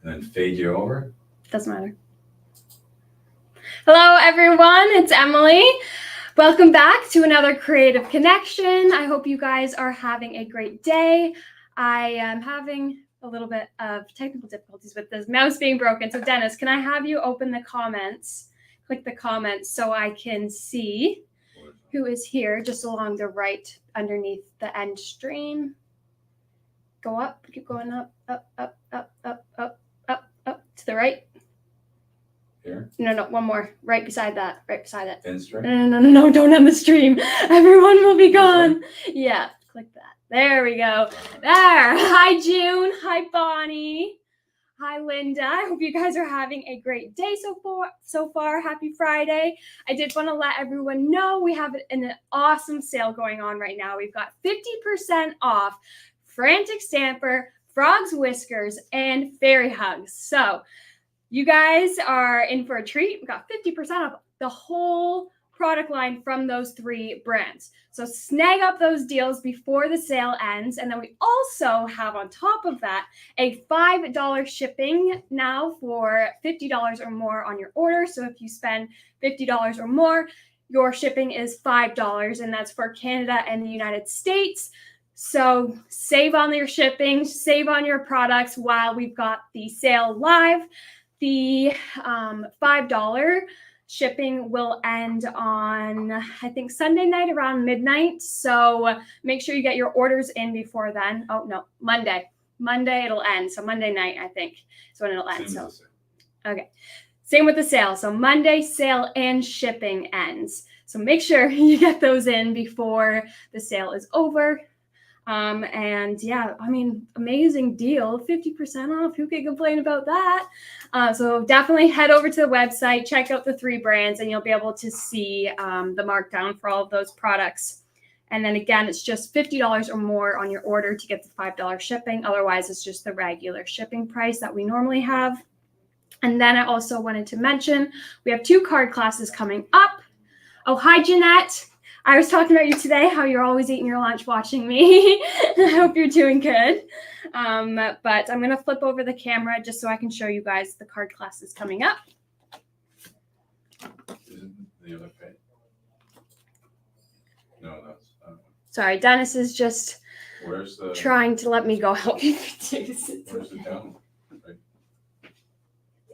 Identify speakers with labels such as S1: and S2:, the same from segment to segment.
S1: And then fade you over.
S2: Doesn't matter. Hello, everyone. It's Emily. Welcome back to another Creative Connection. I hope you guys are having a great day. I am having a little bit of technical difficulties with this mouse being broken. So Dennis, can I have you open the comments? Click the comments so I can see who is here just along the right underneath the end stream. Go up, keep going up, up, up, up, up, up, up, up to the right.
S1: Here?
S2: No, one more. Right beside that. Right beside it.
S1: End stream?
S2: No, don't end the stream. Everyone will be gone. Yeah, click that. There we go. There. Hi, June. Hi, Bonnie. Hi, Linda. I hope you guys are having a great day so far. Happy Friday. I did want to let everyone know we have an awesome sale going on right now. We've got 50% off Frantic Stamper, Frog's Whiskers, and Fairy Hugs. So you guys are in for a treat. We got 50% off the whole product line from those three brands. So snag up those deals before the sale ends. And then we also have on top of that a $5 shipping now for $50 or more on your order. So if you spend $50 or more, your shipping is $5, and that's for Canada and the United States. So save on your shipping, save on your products while we've got the sale live. The $5 shipping will end on, I think, Sunday night around midnight. So make sure you get your orders in before then. Oh, no, Monday. Monday it'll end. So Monday night, I think, is when it'll end. So, okay. Same with the sale. So Monday, sale and shipping ends. So make sure you get those in before the sale is over. And yeah, I mean, amazing deal, 50% off. Who can complain about that? So definitely head over to the website, check out the three brands, and you'll be able to see the markdown for all of those products. And then again, it's just $50 or more on your order to get the $5 shipping. Otherwise, it's just the regular shipping price that we normally have. And then I also wanted to mention, we have 2 card classes coming up. Oh, hi, Jeanette. I was talking about you today, how you're always eating your lunch watching me. I hope you're doing good. But I'm going to flip over the camera just so I can show you guys the card classes coming up.
S1: Isn't the other page? No, that's not.
S2: Sorry, Dennis is just trying to let me go help you produce it.
S1: Where's the down? Right.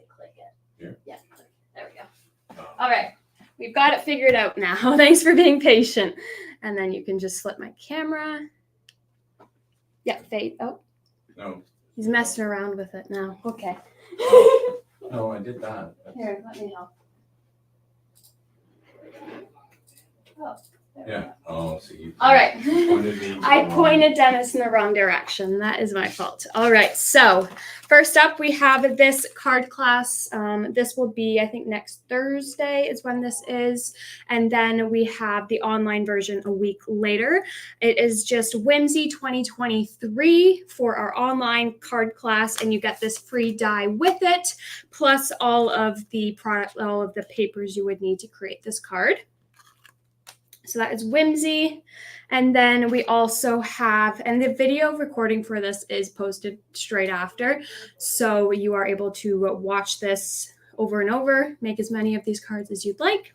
S2: Click it.
S1: Here?
S2: Yeah, there we go. All right. We've got it figured out now. Thanks for being patient. And then you can just flip my camera. Yeah, fade. Oh.
S1: No.
S2: He's messing around with it now. Okay.
S1: No, I did that.
S2: Here, let me help. Oh.
S1: Yeah. Oh, so you.
S2: All right. I
S1: pointed
S2: pointed Dennis in the wrong direction. That is my fault. All right. So first up, we have this card class. This will be, I think, next Thursday is when this is. And then we have the online version a week later. It is just Whimsy 2023 for our online card class. And you get this free die with it, plus all of the papers you would need to create this card. So that is Whimsy. And then we also have, and the video recording for this is posted straight after. So you are able to watch this over and over, make as many of these cards as you'd like.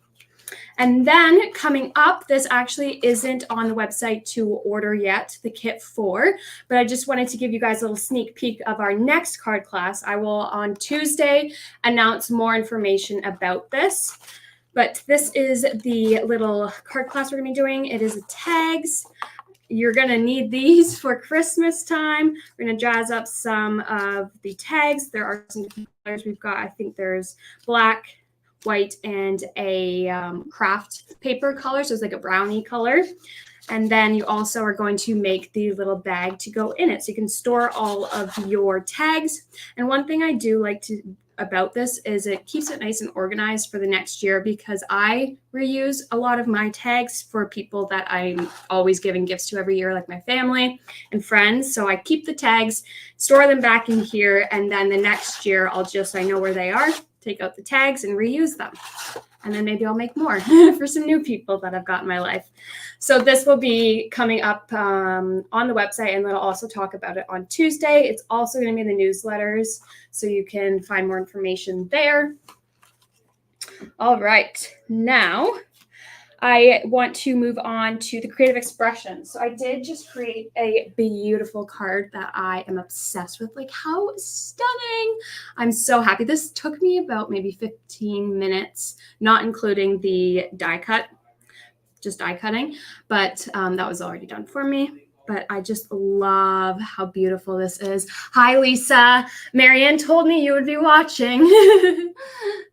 S2: And then coming up, this actually isn't on the website to order yet, the kit 4, but I just wanted to give you guys a little sneak peek of our next card class. I will on Tuesday announce more information about this. But this is the little card class we're going to be doing. It is the tags. You're going to need these for Christmas time. We're going to jazz up some of the tags. There are some different colors we've got. I think there's black, white, and a craft paper color. So it's like a brownie color. And then you also are going to make the little bag to go in it. So you can store all of your tags. And one thing I do like about this is it keeps it nice and organized for the next year, because I reuse a lot of my tags for people that I'm always giving gifts to every year, like my family and friends. So I keep the tags, store them back in here, and then the next year I know where they are, take out the tags and reuse them. And then maybe I'll make more for some new people that I've got in my life. So this will be coming up on the website, and then I'll also talk about it on Tuesday. It's also going to be in the newsletters, so you can find more information there. All right, now I want to move on to the creative expression. So I did just create a beautiful card that I am obsessed with. Like, how stunning. I'm so happy. This took me about maybe 15 minutes, not including the die cut, just die cutting, but that was already done for me. But I just love how beautiful this is. Hi, Lisa. Marianne told me you would be watching.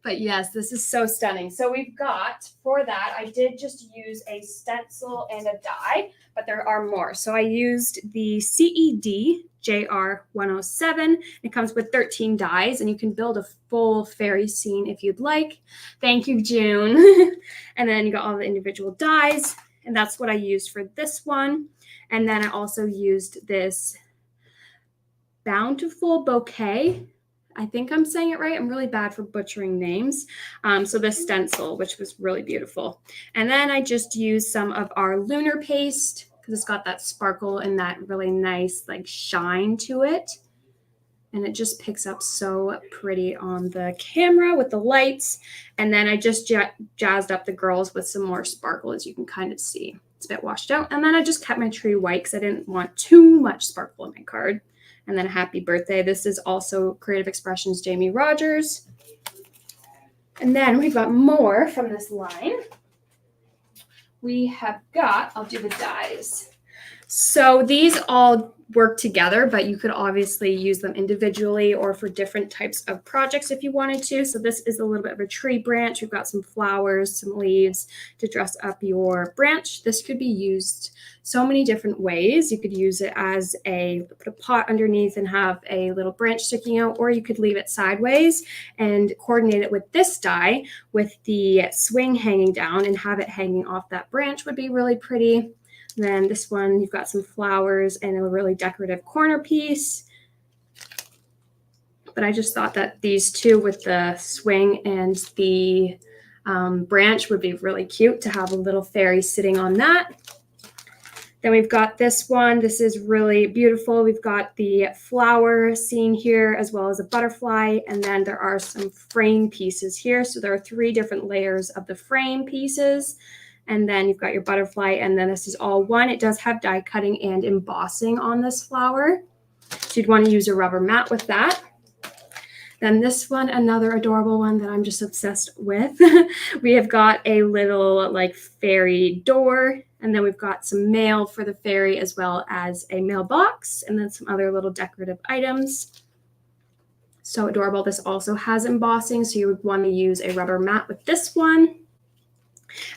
S2: But yes, this is so stunning. So we've got, for that, I did just use a stencil and a die, but there are more. So I used the CED JR 107. It comes with 13 dies, and you can build a full fairy scene if you'd like. Thank you, June. And then you got all the individual dies, and that's what I used for this one. And then I also used this Bountiful Bouquet. I think I'm saying it right. I'm really bad for butchering names. So this stencil, which was really beautiful. And then I just used some of our lunar paste because it's got that sparkle and that really nice like shine to it. And it just picks up so pretty on the camera with the lights. And then I just jazzed up the girls with some more sparkle, as you can kind of see. It's a bit washed out. And then I just kept my tree white because I didn't want too much sparkle in my card. And then a happy birthday. This is also Creative Expressions Jamie Rogers. And then we've got more from this line. We have got, I'll do the dies. So these all work together, but you could obviously use them individually or for different types of projects if you wanted to. So this is a little bit of a tree branch. We've got some flowers, some leaves to dress up your branch. This could be used so many different ways. You could use it as put a pot underneath and have a little branch sticking out, or you could leave it sideways and coordinate it with this die with the swing hanging down and have it hanging off that branch would be really pretty. And then this one, you've got some flowers and a really decorative corner piece. But I just thought that these two with the swing and the branch would be really cute to have a little fairy sitting on that. Then we've got this one. This is really beautiful. We've got the flower scene here as well as a butterfly. And then there are some frame pieces here. So there are 3 different layers of the frame pieces. And then you've got your butterfly, and then this is all one. It does have die cutting and embossing on this flower. So you'd want to use a rubber mat with that. Then this one, another adorable one that I'm just obsessed with. We have got a little like fairy door, and then we've got some mail for the fairy as well as a mailbox, and then some other little decorative items. So adorable. This also has embossing, so you would want to use a rubber mat with this one.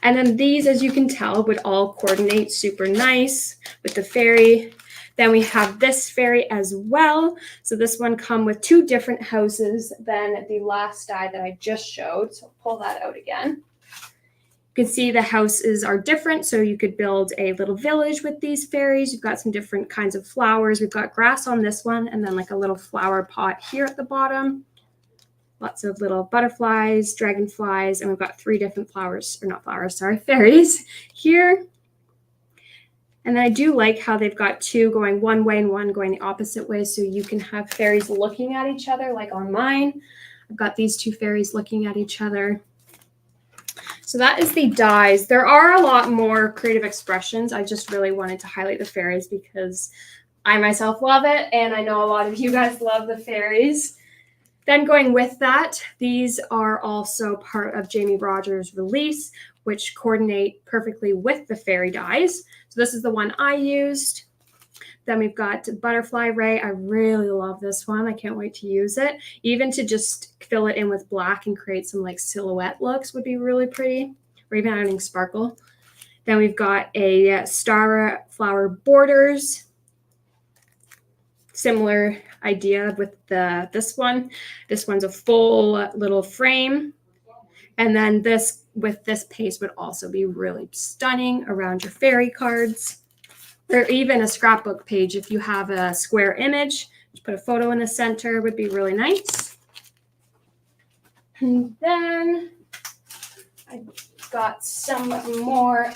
S2: And then these, as you can tell, would all coordinate super nice with the fairy. Then we have this fairy as well. So this one come with 2 different houses than the last die that I just showed. So I'll pull that out again. You can see the houses are different. So you could build a little village with these fairies. You've got some different kinds of flowers. We've got grass on this one, and then like a little flower pot here at the bottom. Lots of little butterflies, dragonflies, and we've got 3 different fairies here. And then I do like how they've got 2 going one way and 1 going the opposite way, so you can have fairies looking at each other, like on mine. I've got these 2 fairies looking at each other. So that is the dies. There are a lot more creative expressions. I just really wanted to highlight the fairies because I myself love it, and I know a lot of you guys love the fairies. Then going with that, these are also part of Jamie Rogers' release, which coordinate perfectly with the fairy dies. So this is the one I used. Then we've got Butterfly Ray. I really love this one. I can't wait to use it. Even to just fill it in with black and create some like silhouette looks would be really pretty, or even adding sparkle. Then we've got a Star Flower Borders. Similar idea with this one. This one's a full little frame. And then this with this paste would also be really stunning around your fairy cards. Or even a scrapbook page if you have a square image. Just put a photo in the center would be really nice. And then I got some more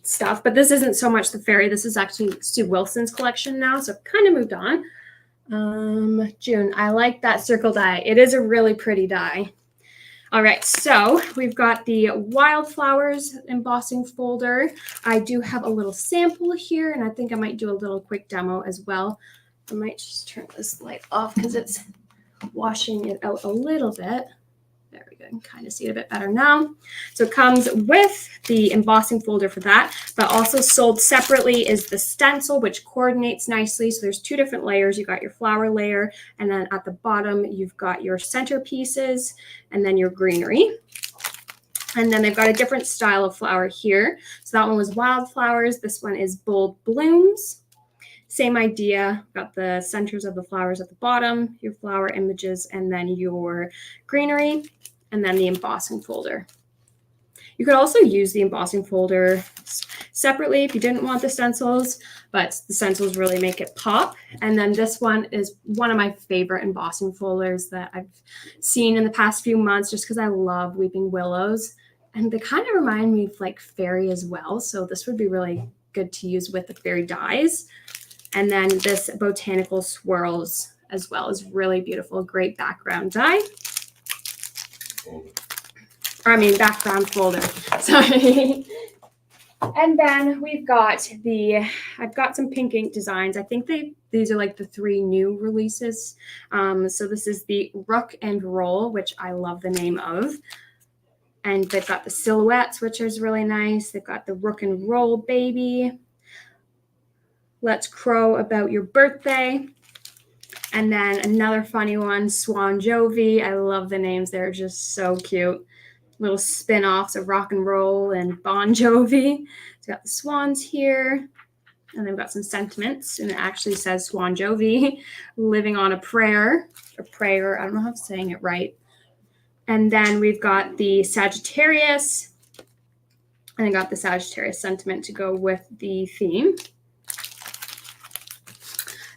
S2: stuff, but this isn't so much the fairy. This is actually Sue Wilson's collection now, so I've kind of moved on. June, I like that circle die. It is a really pretty die. All right, so we've got the wildflowers embossing folder. I do have a little sample here, and I think I might do a little quick demo as well. I might just turn this light off because it's washing it out a little bit. There we go, you can kind of see it a bit better now. So it comes with the embossing folder for that, but also sold separately is the stencil, which coordinates nicely. So there's two different layers. You've got your flower layer, and then at the bottom, you've got your centerpieces, and then your greenery. And then they've got a different style of flower here. So that one was wildflowers. This one is bold blooms. Same idea, got the centers of the flowers at the bottom, your flower images, and then your greenery, and then the embossing folder. You could also use the embossing folder separately if you didn't want the stencils, but the stencils really make it pop. And then this one is one of my favorite embossing folders that I've seen in the past few months, just because I love weeping willows. And they kind of remind me of like fairy as well. So this would be really good to use with the fairy dies. And then this botanical swirls as well is really beautiful. Great background die. Or I mean background folder. Sorry. And then we've got I've got some pink ink designs. I think these are like the 3 new releases. So this is the Rook and Roll, which I love the name of. And they've got the silhouettes, which is really nice. They've got the Rook and Roll Baby. Let's Crow About Your Birthday. And then another funny one, Swan Jovi. I love the names. They're just so cute. Little spin-offs of rock and roll and Bon Jovi. It's got the swans here. And they've got some sentiments. And it actually says Swan Jovi, living on a prayer. Or prayer, I don't know how I'm saying it right. And then we've got the Sagittarius. And I got the Sagittarius sentiment to go with the theme.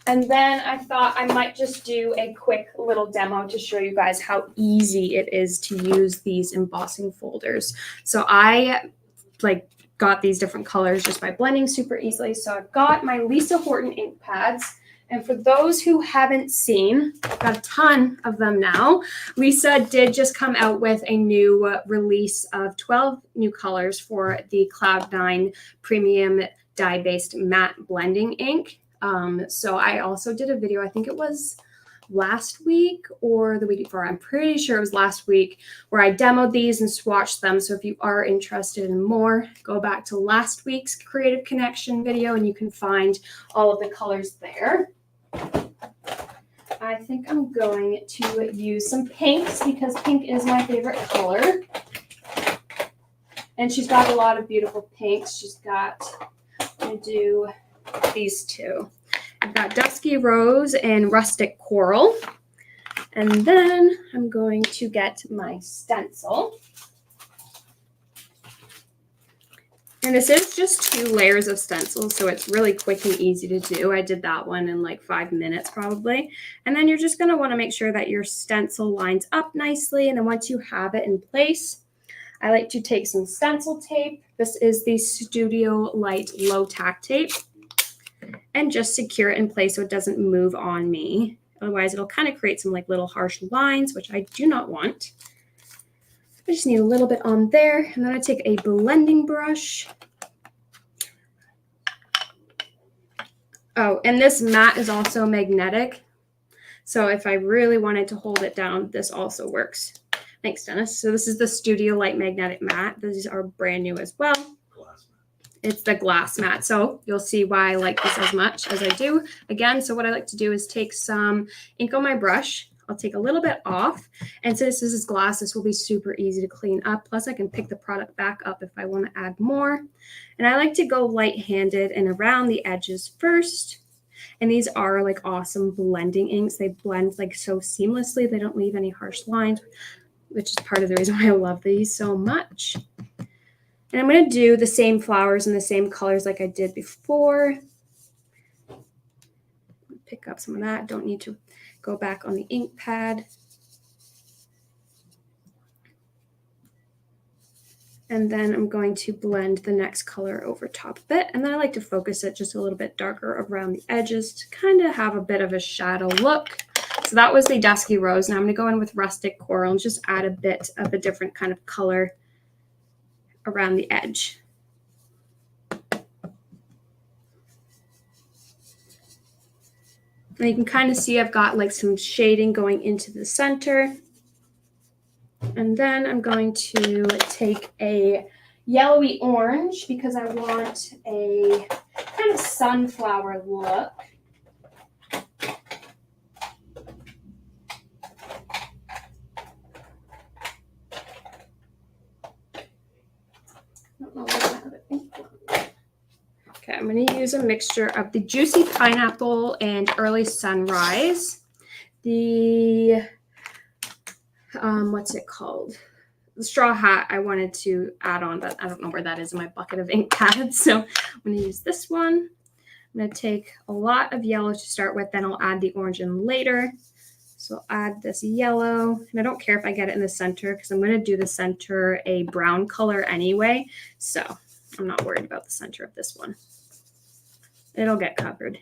S2: And then I thought I might just do a quick little demo to show you guys how easy it is to use these embossing folders. So I got these different colors just by blending super easily. So I've got my Lisa Horton ink pads. And for those who haven't seen, I've got a ton of them now. Lisa did just come out with a new release of 12 new colors for the Cloud9 Premium Dye-Based Matte Blending Ink. So I also did a video, I think it was last week or the week before, I'm pretty sure it was last week, where I demoed these and swatched them. So if you are interested in more, go back to last week's Creative Connection video and you can find all of the colors there. I think I'm going to use some pinks because pink is my favorite color. And she's got a lot of beautiful pinks. She's got, I'm going to do these two. I've got Dusky Rose and Rustic Coral. And then I'm going to get my stencil. And this is just 2 layers of stencils, so it's really quick and easy to do. I did that one in like 5 minutes probably. And then you're just going to want to make sure that your stencil lines up nicely. And then once you have it in place, I like to take some stencil tape. This is the Studio Light Low Tack Tape. And just secure it in place so it doesn't move on me. Otherwise, it'll kind of create some like little harsh lines, which I do not want. I just need a little bit on there. And then I take a blending brush. Oh, and this mat is also magnetic. So if I really wanted to hold it down, this also works. Thanks, Dennis. So this is the Studio Light Magnetic Mat. These are brand new as well. It's the glass mat. So you'll see why I like this as much as I do. Again, so what I like to do is take some ink on my brush. I'll take a little bit off. And since this is glass, this will be super easy to clean up. Plus I can pick the product back up if I want to add more. And I like to go light-handed and around the edges first. And these are like awesome blending inks. They blend like so seamlessly. They don't leave any harsh lines, which is part of the reason why I love these so much. And I'm going to do the same flowers and the same colors like I did before. Pick up some of that. Don't need to go back on the ink pad. And then I'm going to blend the next color over top of it. And then I like to focus it just a little bit darker around the edges to kind of have a bit of a shadow look. So that was the Dusky Rose. Now I'm going to go in with Rustic Coral and just add a bit of a different kind of color around the edge. And you can kind of see I've got like some shading going into the center. And then I'm going to take a yellowy orange because I want a kind of sunflower look. Okay, I'm going to use a mixture of the Juicy Pineapple and Early Sunrise. The, what's it called? The Straw Hat I wanted to add on, but I don't know where that is in my bucket of ink pads. So I'm going to use this one. I'm going to take a lot of yellow to start with, then I'll add the orange in later. So I'll add this yellow, and I don't care if I get it in the center because I'm going to do the center a brown color anyway. So I'm not worried about the center of this one. It'll get covered.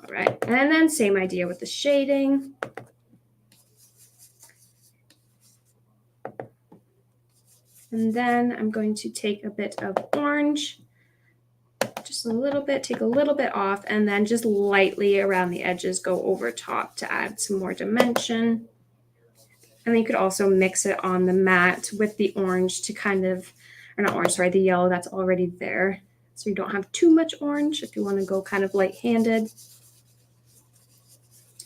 S2: All right, and then same idea with the shading. And then I'm going to take a bit of orange, just a little bit, take a little bit off, and then just lightly around the edges go over top to add some more dimension. And then you could also mix it on the mat with the orange to kind of, or not orange, sorry, the yellow that's already there. So you don't have too much orange if you want to go kind of light-handed.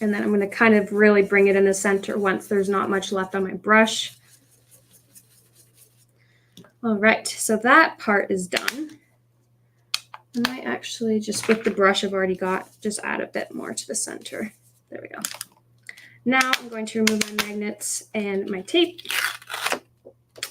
S2: And then I'm going to kind of really bring it in the center once there's not much left on my brush. All right, so that part is done. I might actually just with the brush I've already got, just add a bit more to the center. There we go. Now I'm going to remove my magnets and my tape.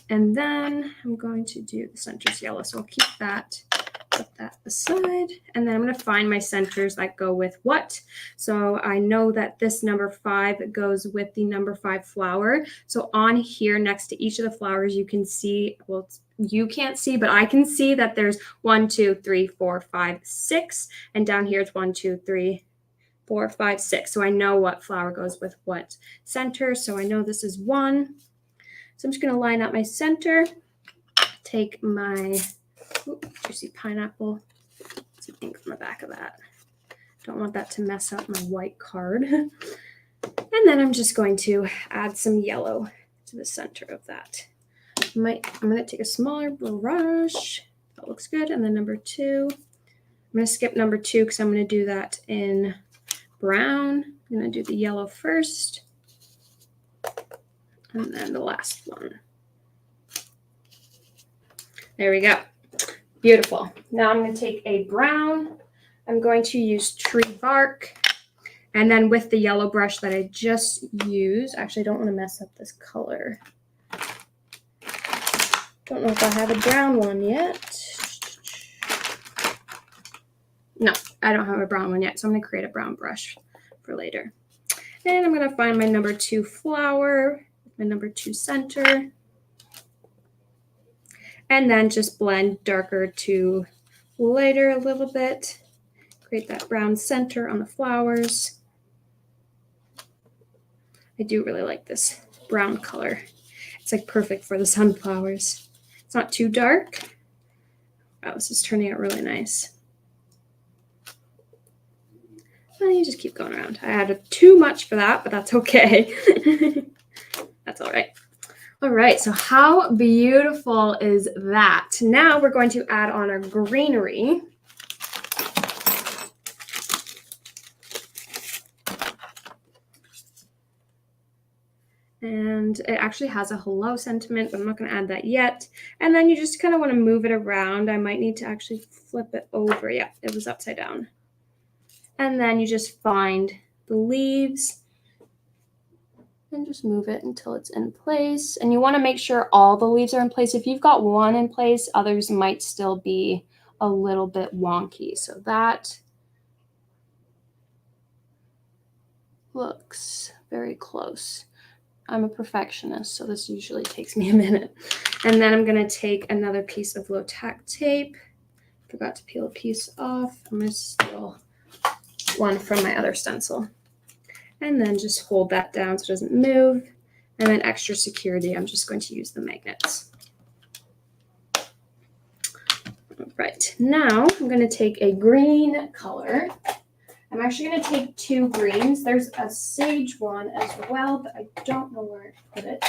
S2: And then I'm going to do the centers yellow. So I'll keep that, put that aside. And then I'm going to find my centers that go with what. So I know that this number 5 goes with the number 5 flower. So on here next to each of the flowers, you can see, well, you can't see, but I can see that there's 1, 2, 3, 4, 5, 6. And down here it's 1, 2, 3, 4, 5, 6. So I know what flower goes with what center. So I know this is 1. So I'm just going to line up my center, take my Juicy Pineapple, some ink on the back of that. Don't want that to mess up my white card. And then I'm just going to add some yellow to the center of that. I'm going to take a smaller brush. That looks good. And then number 2. I'm going to skip number 2 because I'm going to do that in brown. I'm going to do the yellow first. And then the last one. There we go. Beautiful. Now I'm going to take a brown. I'm going to use Tree Bark. And then with the yellow brush that I just used, actually I don't want to mess up this color. Don't know if I have a brown one yet. No, I don't have a brown one yet. So I'm going to create a brown brush for later. And I'm going to find my number 2 flower. My number 2 center, and then just blend darker to lighter a little bit, create that brown center on the flowers. I do really like this brown color. It's like perfect for the sunflowers. It's not too dark. Wow, this is turning out really nice. Well, you just keep going around. I added too much for that, but that's okay. That's all right. All right, so how beautiful is that? Now we're going to add on our greenery. And it actually has a hello sentiment, but I'm not going to add that yet. And then you just kind of want to move it around. I might need to actually flip it over. Yeah, it was upside down. And then you just find the leaves. And just move it until it's in place. And you want to make sure all the leaves are in place. If you've got one in place, others might still be a little bit wonky. So that looks very close. I'm a perfectionist, so this usually takes me a minute. And then I'm going to take another piece of low tack tape. Forgot to peel a piece off. I'm going to steal one from my other stencil. And then just hold that down so it doesn't move. And then extra security, I'm just going to use the magnets. All right, now I'm going to take a green color. I'm actually going to take 2 greens. There's a sage one as well, but I don't know where I put it.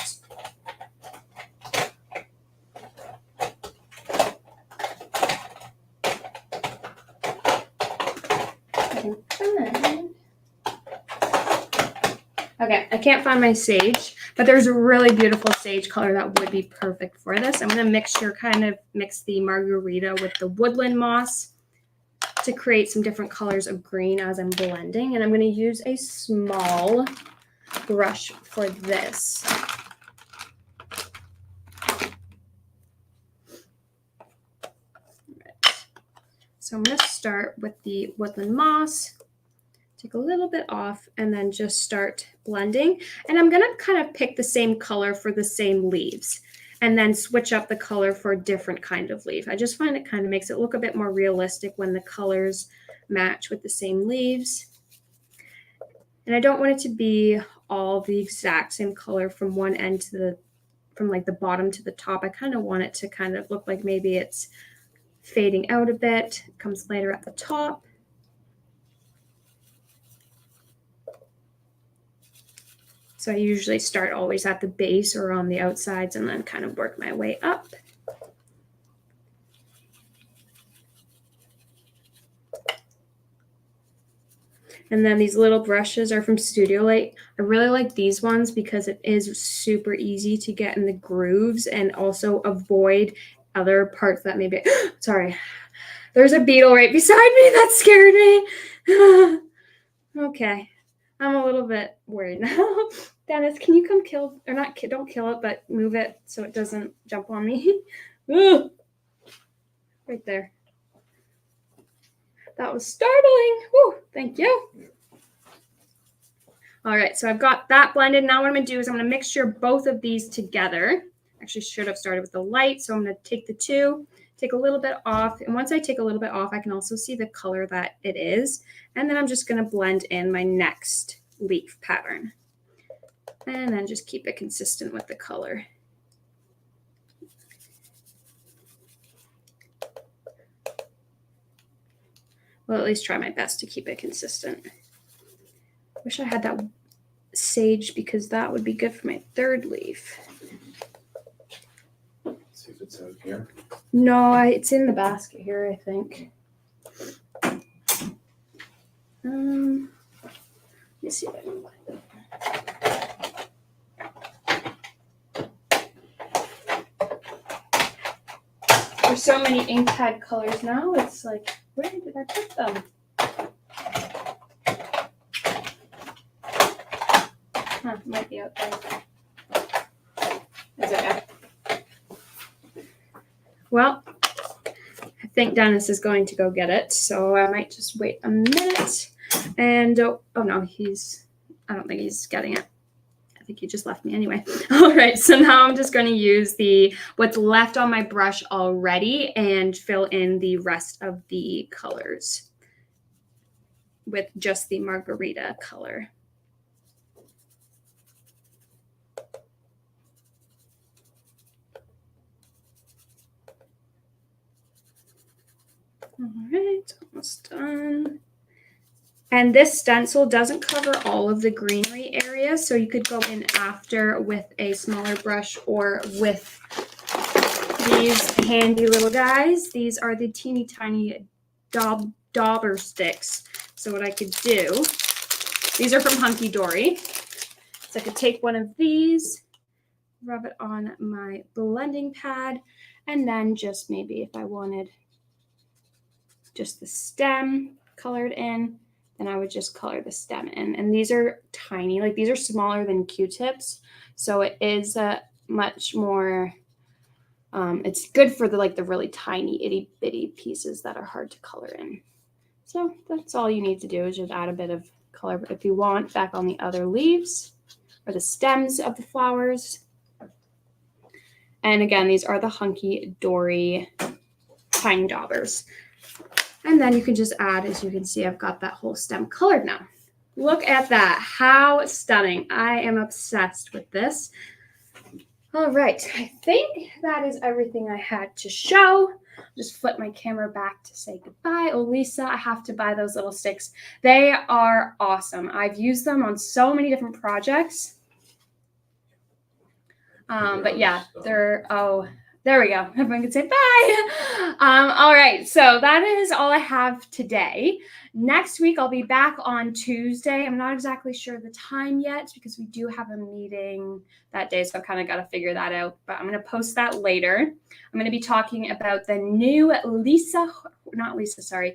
S2: Okay, I can't find my sage, but there's a really beautiful sage color that would be perfect for this. I'm going to mix the margarita with the woodland moss to create some different colors of green as I'm blending. And I'm going to use a small brush for this. Right. So I'm going to start with the woodland moss. Take a little bit off and then just start blending. And I'm going to kind of pick the same color for the same leaves and then switch up the color for a different kind of leaf. I just find it kind of makes it look a bit more realistic when the colors match with the same leaves. And I don't want it to be all the exact same color from one end to from like the bottom to the top. I kind of want it to kind of look like maybe it's fading out a bit, it comes later at the top. So I usually start always at the base or on the outsides and then kind of work my way up. And then these little brushes are from Studio Light. I really like these ones because it is super easy to get in the grooves and also avoid other parts that maybe, sorry, there's a beetle right beside me. That scared me. Okay, I'm a little bit worried now. Dennis, can you come kill, or not, don't kill it, but move it so it doesn't jump on me. Right there. That was startling. Woo, thank you. All right, so I've got that blended. Now what I'm going to do is I'm going to mixture both of these together. Actually should have started with the light, so I'm going to take the 2, take a little bit off, and once I take a little bit off, I can also see the color that it is, and then I'm just going to blend in my next leaf pattern. And then just keep it consistent with the color. Well, at least try my best to keep it consistent. Wish I had that sage because that would be good for my 3rd leaf.
S1: See if it's out here.
S2: No, it's in the basket here, I think. Let me see if I can find it. There's so many ink pad colors now. It's like, where did I put them? Huh, it might be out there. It's okay. Well, I think Dennis is going to go get it, so I might just wait a minute. And oh no, I don't think he's getting it. I think he just left me anyway. All right, so now I'm just going to use what's left on my brush already and fill in the rest of the colors with just the margarita color. All right, almost done. And this stencil doesn't cover all of the greenery area, so you could go in after with a smaller brush or with these handy little guys. These are the teeny tiny dauber sticks. So what I could do, these are from Hunky Dory. So I could take one of these, rub it on my blending pad, and then just maybe if I wanted just the stem colored in, then I would just color the stem in. And these are tiny, like these are smaller than Q-tips. So it is much more, it's good for the really tiny itty bitty pieces that are hard to color in. So that's all you need to do is just add a bit of color. But if you want, back on the other leaves or the stems of the flowers. And again, these are the Hunky Dory Pine Daubers. And then you can just add, as you can see, I've got that whole stem colored now. Look at that. How stunning. I am obsessed with this. All right. I think that is everything I had to show. Just flip my camera back to say goodbye. Oh, Lisa, I have to buy those little sticks. They are awesome. I've used them on so many different projects. But yeah, they're, oh, there we go. Everyone can say bye. All right, so that is all I have today. Next week, I'll be back on Tuesday. I'm not exactly sure the time yet because we do have a meeting that day, so I've kind of got to figure that out. But I'm going to post that later. I'm going to be talking about the new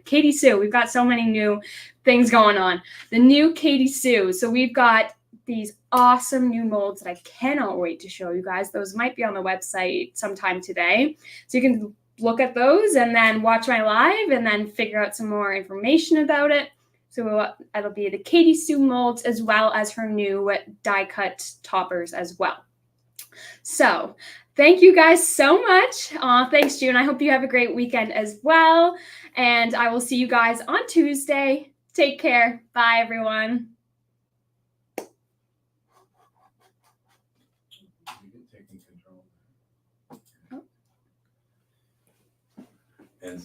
S2: Katie Sue. We've got so many new things going on. The new Katie Sue. So we've got these awesome new molds that I cannot wait to show you guys. Those might be on the website sometime today. So you can look at those and then watch my live and then figure out some more information about it. So it'll be the Katie Sue molds as well as her new die cut toppers as well. So thank you guys so much. Thanks, June. I hope you have a great weekend as well. And I will see you guys on Tuesday. Take care. Bye, everyone.
S1: And